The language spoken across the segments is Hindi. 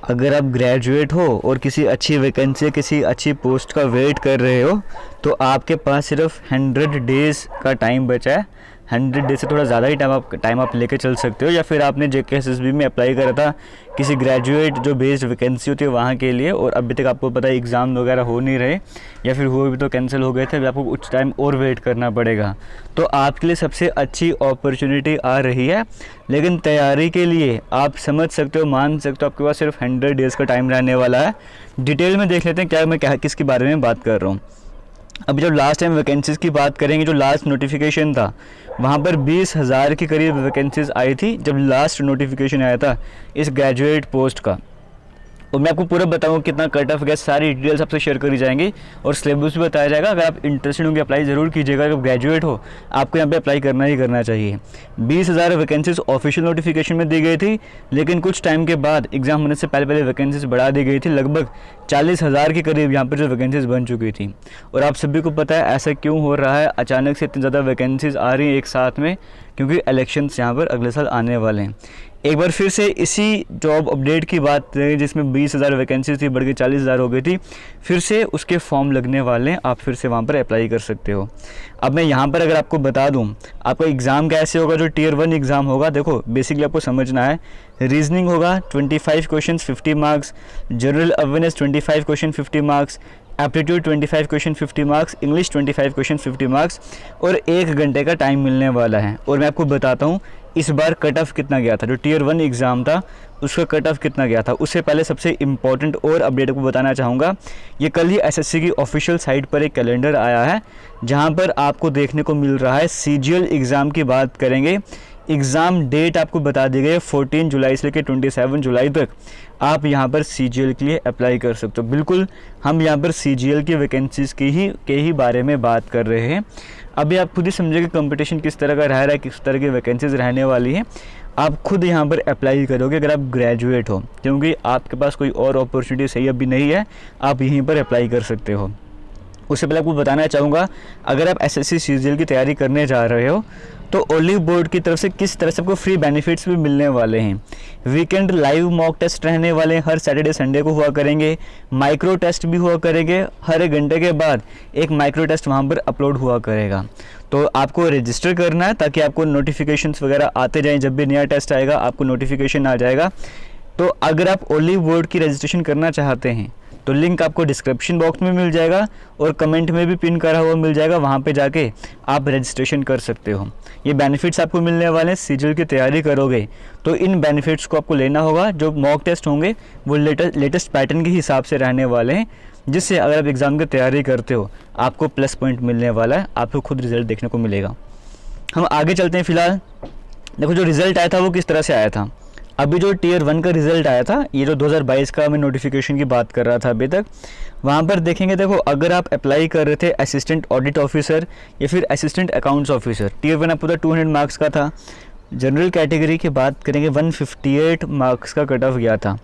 अगर आप ग्रेजुएट हो और किसी अच्छी वैकेंसी किसी अच्छी पोस्ट का वेट कर रहे हो तो आपके पास सिर्फ 100 डेज़ का टाइम बचा है। 100 डेज से थोड़ा ज़्यादा ही टाइम आप लेके चल सकते हो, या फिर आपने JKSSB में अप्लाई करा था किसी ग्रेजुएट जो बेस्ड वैकेंसी होती है वहाँ के लिए, और अभी तक आपको पता है एग्ज़ाम वगैरह हो नहीं रहे, या फिर हुए भी तो कैंसिल हो गए थे, अभी आपको कुछ टाइम और वेट करना पड़ेगा। तो आपके लिए सबसे अच्छी अपॉर्चुनिटी आ रही है, लेकिन तैयारी के लिए आप समझ सकते हो, मान सकते हो आपके पास सिर्फ 100 डेज़ का टाइम रहने वाला है। डिटेल में देख लेते हैं क्या किसके बारे में बात कर रहा हूँ। अभी जब लास्ट टाइम वैकेंसीज़ की बात करेंगे, जो लास्ट नोटिफिकेशन था वहाँ पर 20,000 के करीब वैकेंसीज़ आई थी जब लास्ट नोटिफिकेशन आया था इस ग्रेजुएट पोस्ट का। और मैं आपको पूरा बताऊंगा कितना कट ऑफ गया, सारी डिटेल्स आपसे शेयर करी जाएंगी और सिलेबस भी बताया जाएगा। अगर आप इंटरेस्टेड होंगे अप्लाई ज़रूर कीजिएगा। अगर ग्रेजुएट हो आपको यहाँ पे अप्लाई करना ही करना चाहिए। 20,000 वैकेंसीज ऑफिशियल नोटिफिकेशन में दी गई थी, लेकिन कुछ टाइम के बाद एग्जाम होने से पहले वैकेंसीज बढ़ा दी गई थी। लगभग 40,000 के करीब यहाँ पर जो वैकेंसीज बन चुकी थी। और आप सभी को पता है ऐसा क्यों हो रहा है, अचानक से इतनी ज़्यादा वैकेंसीज आ रही हैं एक साथ में, क्योंकि इलेक्शंस यहाँ पर अगले साल आने वाले हैं। एक बार फिर से इसी जॉब अपडेट की बात करें जिसमें 20,000 वैकेंसी थी बढ़ के 40,000 हो गई थी, फिर से उसके फॉर्म लगने वाले हैं, आप फिर से वहाँ पर अप्लाई कर सकते हो। अब मैं यहाँ पर अगर आपको बता दूँ आपका एग्ज़ाम कैसे होगा, जो Tier 1 एग्ज़ाम होगा, देखो बेसिकली आपको समझना है। रीजनिंग होगा 25 question 50 marks, general awareness 25 question 50 marks, aptitude 25 question 50 marks, English 25 question 50 marks, और 1 घंटे का टाइम मिलने वाला है। और मैं आपको बताता हूँ इस बार कट ऑफ कितना गया था, जो Tier 1 एग्ज़ाम था उसका कट ऑफ कितना गया था। उससे पहले सबसे इम्पॉर्टेंट और अपडेट को बताना चाहूँगा, ये कल ही SSC की ऑफिशियल साइट पर एक कैलेंडर आया है जहाँ पर आपको देखने को मिल रहा है CGL एग्ज़ाम की बात करेंगे। एग्ज़ाम डेट आपको बता दी गई है 14 जुलाई से लेकर 27 जुलाई तक आप यहाँ पर CGL के लिए अप्लाई कर सकते हो। बिल्कुल हम यहाँ पर CGL की वैकेंसीज़ के ही बारे में बात कर रहे हैं। अभी आप खुद ही समझिए कि कंपटीशन किस तरह का रह रहा है, किस तरह की वैकेंसीज़ रहने वाली हैं। आप खुद यहाँ पर अप्लाई करोगे अगर आप ग्रेजुएट हो, क्योंकि आपके पास कोई और अपॉर्चुनिटी सही अभी नहीं है, आप यहीं पर अप्लाई कर सकते हो। उससे पहले आपको बताना चाहूँगा, अगर आप SSC CGL की तैयारी करने जा रहे हो तो ओलिव बोर्ड की तरफ से किस तरह से आपको फ्री बेनिफिट्स भी मिलने वाले हैं। वीकेंड लाइव मॉक टेस्ट रहने वाले हैं, हर सैटरडे संडे को हुआ करेंगे। माइक्रो टेस्ट भी हुआ करेंगे, हर 1 घंटे के बाद एक माइक्रो टेस्ट वहाँ पर अपलोड हुआ करेगा। तो आपको रजिस्टर करना है ताकि आपको नोटिफिकेशंस वगैरह आते जाएँ, जब भी नया टेस्ट आएगा आपको नोटिफिकेशन आ जाएगा। तो अगर आप ओलिव बोर्ड की रजिस्ट्रेशन करना चाहते हैं तो लिंक आपको डिस्क्रिप्शन बॉक्स में मिल जाएगा और कमेंट में भी पिन करा हुआ मिल जाएगा, वहाँ पे जाके आप रजिस्ट्रेशन कर सकते हो। ये बेनिफिट्स आपको मिलने वाले हैं। CGL की तैयारी करोगे तो इन बेनिफिट्स को आपको लेना होगा। जो मॉक टेस्ट होंगे वो लेटेस्ट पैटर्न के हिसाब से रहने वाले हैं, जिससे अगर आप एग्ज़ाम की तैयारी करते हो आपको प्लस पॉइंट मिलने वाला है, आपको खुद रिजल्ट देखने को मिलेगा। हम आगे चलते हैं। फ़िलहाल देखो जो रिज़ल्ट आया था वो किस तरह से आया था। अभी जो Tier 1 का रिज़ल्ट आया था, ये जो 2022 का मैं नोटिफिकेशन की बात कर रहा था अभी तक, वहाँ पर देखेंगे, देखो अगर आप अप्लाई कर रहे थे असिस्टेंट ऑडिट ऑफिसर या फिर असिस्टेंट अकाउंट्स ऑफिसर, Tier 1 आपको 200 मार्क्स का था। जनरल कैटेगरी की बात करेंगे 158 मार्क्स का कट ऑफ गया था।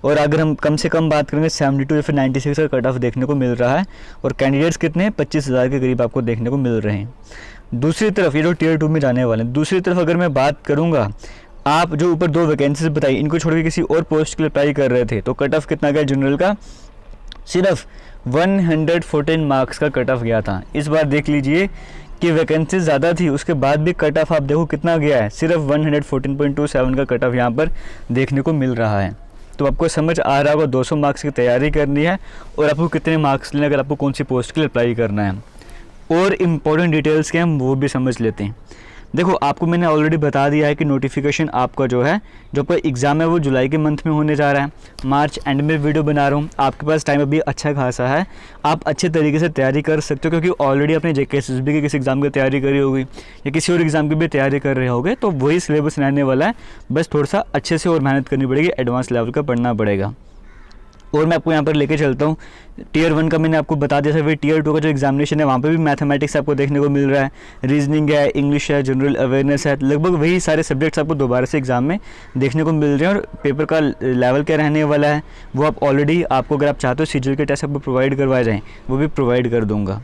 और अगर हम कम से कम बात करेंगे 72 या फिर 96 का कट ऑफ देखने को मिल रहा है। और कैंडिडेट्स कितने हैं, 25,000 के करीब आपको देखने को मिल रहे हैं। दूसरी तरफ ये जो Tier 2 में जाने वाले हैं, दूसरी तरफ अगर मैं बात करूँगा, आप जो ऊपर 2 वैकेंसीज बताई इनको छोड़ के किसी और पोस्ट के लिए अप्लाई कर रहे थे तो कट ऑफ कितना गया जनरल का, सिर्फ 114 मार्क्स का कट ऑफ गया था। इस बार देख लीजिए कि वैकेंसीज ज़्यादा थी, उसके बाद भी कट ऑफ आप देखो कितना गया है, सिर्फ 114.27 का कट ऑफ यहाँ पर देखने को मिल रहा है। तो आपको समझ आ रहा होगा 200 मार्क्स की तैयारी करनी है और आपको कितने मार्क्स लेने, अगर आपको कौन सी पोस्ट के लिए अप्लाई करना है। और इम्पोर्टेंट डिटेल्स के हम वो भी समझ लेते हैं। देखो आपको मैंने ऑलरेडी बता दिया है कि नोटिफिकेशन आपका जो है, जो आपका एग्ज़ाम है वो जुलाई के मंथ में होने जा रहा है। मार्च एंड में वीडियो बना रहा हूँ, आपके पास टाइम अभी अच्छा खासा है, आप अच्छे तरीके से तैयारी कर सकते हो, क्योंकि ऑलरेडी आपने JKSSB की किसी एग्ज़ाम की तैयारी करी होगी या किसी और एग्ज़ाम की भी तैयारी कर रहे होगे, तो वही सिलेबस रहने वाला है। बस थोड़ा सा अच्छे से और मेहनत करनी पड़ेगी, एडवांस लेवल का पढ़ना पड़ेगा। और मैं आपको यहाँ पर लेके चलता हूँ। Tier 1 का मैंने आपको बता दिया था, फिर Tier 2 का जो एग्जामिनेशन है वहाँ पे भी मैथमेटिक्स आपको देखने को मिल रहा है, रीजनिंग है, इंग्लिश है, जनरल अवेयरनेस है, लगभग वही सारे सब्जेक्ट्स आपको दोबारा से एग्जाम में देखने को मिल रहे हैं। और पेपर का लेवल क्या रहने वाला है वो आप ऑलरेडी, आपको अगर आप चाहते हो CGL के टेस्ट आपको प्रोवाइड करवाए जाएँ, वो भी प्रोवाइड कर दूँगा।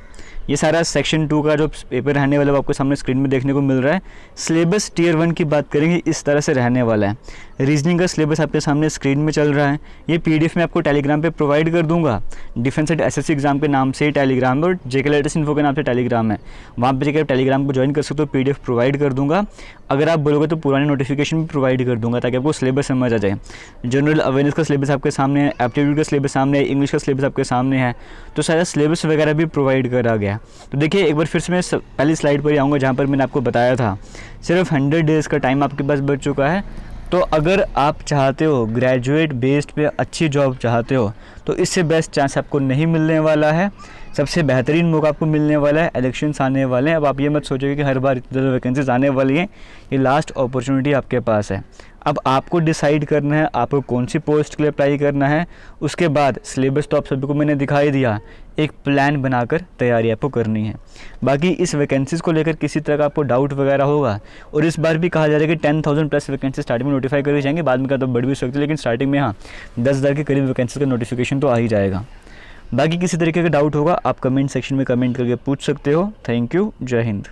ये सारा सेक्शन 2 का जो पेपर रहने वाला है वो आपको सामने स्क्रीन में देखने को मिल रहा है। सिलेबस Tier 1 की बात करेंगे इस तरह से रहने वाला है। रीजनिंग का सिलेबस आपके सामने स्क्रीन में चल रहा है। ये पीडीएफ मैं आपको टेलीग्राम पे प्रोवाइड कर दूंगा। डिफेंस एंड एसएससी एग्जाम के नाम से टेलीग्राम है और जेके लेटेस्ट इन्फो के नाम से टेलीग्राम है। वहाँ पर जाकर टेलीग्राम को ज्वाइन कर सकते हो, पीडीएफ प्रोवाइड कर दूंगा। अगर आप बोलोगे तो पुरानी नोटिफिकेशन भी प्रोवाइड कर दूंगा ताकि आपको सिलेबस समझ आ जाए। जनरल अवेयरनेस का सिलेबस आपके सामने है, एप्टीट्यूड का सिलेबस सामने है, इंग्लिश का सिलेबस आपके सामने है, तो सारा सिलेबस वगैरह भी प्रोवाइड करा गया। तो देखिए एक बार फिर से मैं पहली स्लाइड पर ही आऊँगा जहाँ पर मैंने आपको बताया था सिर्फ 100 डेज़ का टाइम आपके पास बच चुका है। तो अगर आप चाहते हो ग्रेजुएट बेस्ड पे अच्छी जॉब चाहते हो तो इससे बेस्ट चांस आपको नहीं मिलने वाला है। सबसे बेहतरीन मौका आपको मिलने वाला है। इलेक्शंस आने वाले हैं, अब आप ये मत सोचोगे कि हर बार इतनी ज़्यादा वैकेंसीज आने वाली हैं। ये लास्ट अपॉर्चुनिटी आपके पास है। अब आपको डिसाइड करना है आपको कौन सी पोस्ट के लिए अप्लाई करना है। उसके बाद सिलेबस तो आप सभी को मैंने दिखाई दिया, एक प्लान बनाकर तैयारी आपको करनी है। बाकी इस वैकेंसीज़ को लेकर किसी तरह का आपको डाउट वगैरह होगा, और इस बार भी कहा जा रहा है कि 10,000 प्लस वैकेंसी स्टार्टिंग में नोटिफाई कर दी जाएंगे, बाद में का तो बढ़ भी सकती है, लेकिन स्टार्टिंग में हाँ 10,000 के करीब वैकेंसी का नोटिफिकेशन तो आ ही जाएगा। बाकी किसी तरीके का डाउट होगा आप कमेंट सेक्शन में कमेंट करके पूछ सकते हो। थैंक यू, जय हिंद।